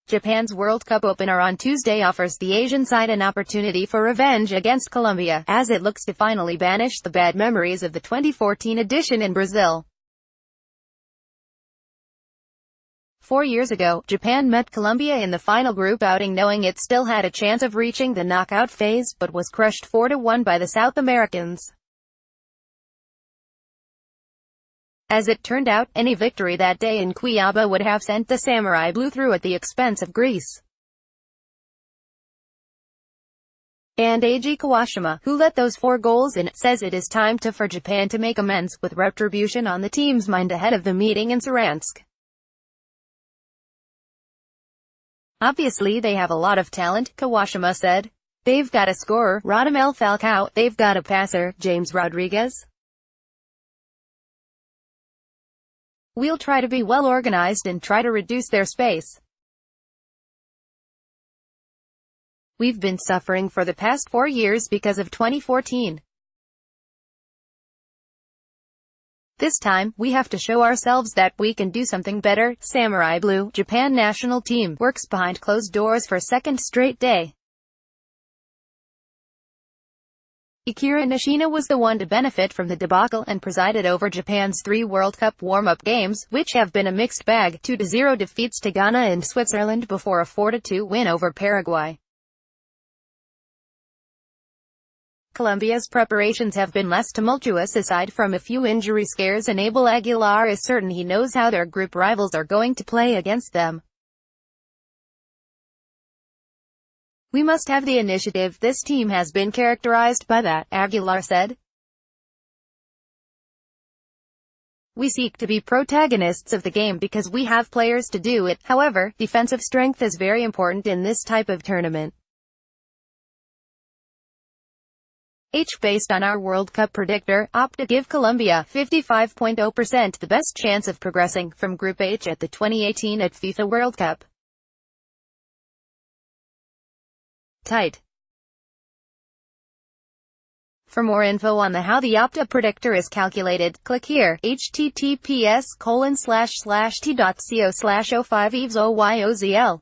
Japan's World Cup opener on Tuesday offers the Asian side an opportunity for revenge against Colombia, as it looks to finally banish the bad memories of the 2014 edition in Brazil. 4 years ago, Japan met Colombia in the final group outing knowing it still had a chance of reaching the knockout phase, but was crushed 4-1 by the South Americans. As it turned out, any victory that day in Cuiabá would have sent the Samurai Blue through at the expense of Greece. And Eiji Kawashima, who let those 4 goals in, says it is time for Japan to make amends, with retribution on the team's mind ahead of the meeting in Saransk. Obviously they have a lot of talent, Kawashima said. They've got a scorer, Radamel Falcao, they've got a passer, James Rodriguez. We'll try to be well organized and try to reduce their space. We've been suffering for the past 4 years because of 2014. This time, we have to show ourselves that we can do something better. Samurai Blue, Japan national team, works behind closed doors for second straight day. Akira Nishina was the one to benefit from the debacle and presided over Japan's 3 World Cup warm-up games, which have been a mixed bag. 2-0 defeats to Ghana and Switzerland before a 4-2 win over Paraguay. Colombia's preparations have been less tumultuous aside from a few injury scares, and Abel Aguilar is certain he knows how their group rivals are going to play against them. We must have the initiative. This team has been characterized by that, Aguilar said. We seek to be protagonists of the game because we have players to do it. However, defensive strength is very important in this type of tournament. Based on our World Cup predictor, opt to give Colombia 55.0% the best chance of progressing from Group H at the 2018 at FIFA World Cup. Tight. For more info on how the Opta predictor is calculated, click here, https://t.co/05evsoyozl.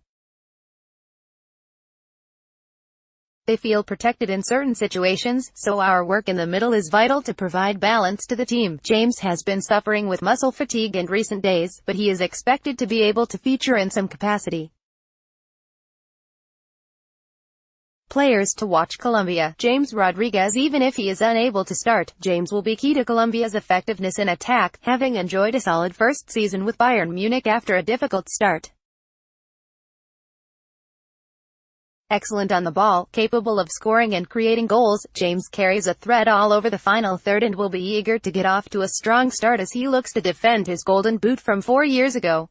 They feel protected in certain situations, so our work in the middle is vital to provide balance to the team. James has been suffering with muscle fatigue in recent days, but he is expected to be able to feature in some capacity. Players to watch: Colombia, James Rodriguez. Even if he is unable to start, James will be key to Colombia's effectiveness in attack, having enjoyed a solid first season with Bayern Munich after a difficult start. Excellent on the ball, capable of scoring and creating goals, James carries a threat all over the final third and will be eager to get off to a strong start as he looks to defend his golden boot from 4 years ago.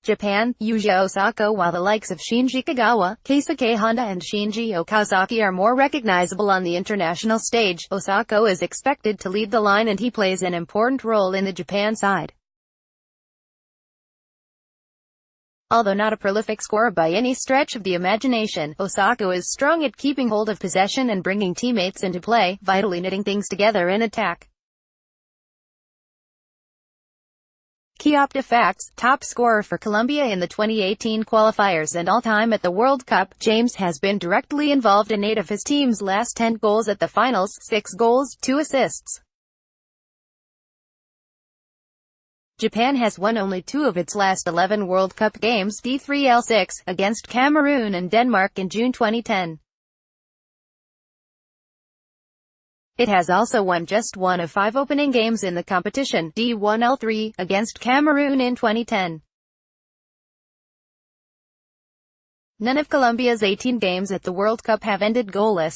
Japan, Yuja Osako. While the likes of Shinji Kagawa, Keisuke Honda and Shinji Okazaki are more recognizable on the international stage, Osako is expected to lead the line and he plays an important role in the Japan side. Although not a prolific scorer by any stretch of the imagination, Osako is strong at keeping hold of possession and bringing teammates into play, vitally knitting things together in attack. Key Opta facts: top scorer for Colombia in the 2018 qualifiers and all-time at the World Cup, James has been directly involved in 8 of his team's last 10 goals at the finals, 6 goals, 2 assists. Japan has won only 2 of its last 11 World Cup games, D3L6, against Cameroon and Denmark in June 2010. It has also won just 1 of 5 opening games in the competition, D1L3, against Cameroon in 2010. None of Colombia's 18 games at the World Cup have ended goalless.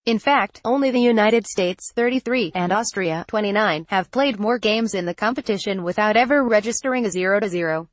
In fact, only the United States, 33, and Austria, 29, have played more games in the competition without ever registering a 0-0.